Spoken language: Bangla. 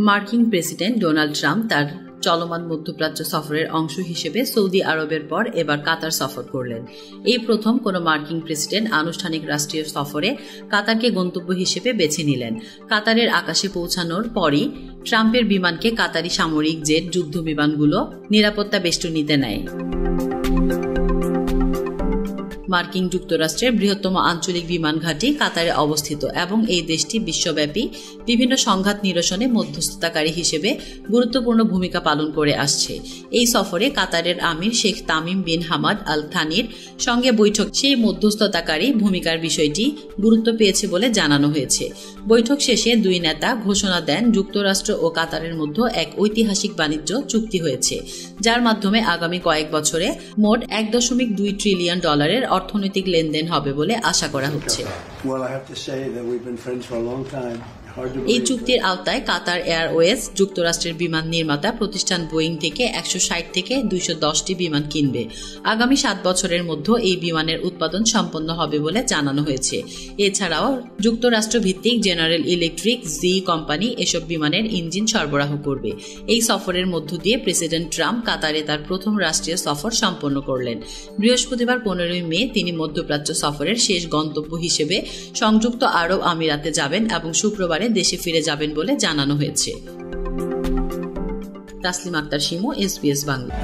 মার্কিন প্রেসিডেন্ট ডোনাল্ড ট্রাম্প তার চলমান মধ্যপ্রাচ্য সফরের অংশ হিসেবে সৌদি আরবের পর এবার কাতার সফর করলেন। এই প্রথম কোনো মার্কিন প্রেসিডেন্ট আনুষ্ঠানিক রাষ্ট্রীয় সফরে কাতারকে গন্তব্য হিসেবে বেছে নিলেন। কাতারের আকাশে পৌঁছানোর পরই ট্রাম্পের বিমানকে কাতারি সামরিক জেট যুদ্ধ বিমানগুলো নিরাপত্তা বেষ্টনীতে নেয়। মার্কিন যুক্তরাষ্ট্রের বৃহত্তম আঞ্চলিক বিমান ঘাঁটি কাতারে অবস্থিত এবং এই দেশটি বিশ্বব্যাপী বিভিন্ন সংঘাত নিরসনে মধ্যস্থতাকারী হিসেবে গুরুত্বপূর্ণ ভূমিকা পালন করে আসছে। এই সফরে কাতারের আমির Sheikh Tamim bin Hamad Al থানির সঙ্গে বৈঠক সেই মধ্যস্থতাকারী ভূমিকার বিষয়টি গুরুত্ব পেয়েছে বলে জানানো হয়েছে। বৈঠক শেষে দুই নেতা ঘোষণা দেন যুক্তরাষ্ট্র ও কাতারের মধ্যে এক ঐতিহাসিক বাণিজ্য চুক্তি হয়েছে, যার মাধ্যমে আগামী কয়েক বছরে মোট $1.2 ট্রিলিয়ন অর্থনৈতিক লেনদেন হবে বলে আশা করা হচ্ছে। এই চুক্তির আওতায় কাতার এয়ারওয়েজ যুক্তরাষ্ট্রের বিমান নির্মাতা প্রতিষ্ঠান বোয়িং থেকে 160 থেকে 210টি বিমান কিনবে। আগামী 7 বছরের মধ্যে এই বিমানের উৎপাদন সম্পন্ন হবে বলে জানানো হয়েছে। এছাড়াও যুক্তরাষ্ট্র ভিত্তিক জেনারেল ইলেকট্রিক জি কোম্পানি এসব বিমানের ইঞ্জিন সরবরাহ করবে। এই সফরের মধ্য দিয়ে প্রেসিডেন্ট ট্রাম্প কাতারে তার প্রথম রাষ্ট্রীয় সফর সম্পন্ন করলেন। বৃহস্পতিবার 15 মে তিনি মধ্যপ্রাচ্য সফরের শেষ গন্তব্য হিসেবে সংযুক্ত আরব আমিরাতে যাবেন এবং শুক্রবারে দেশে ফিরে যাবেন বলে জানানো হয়েছে। তাসলিম আক্তার শিমু, SBS বাংলা।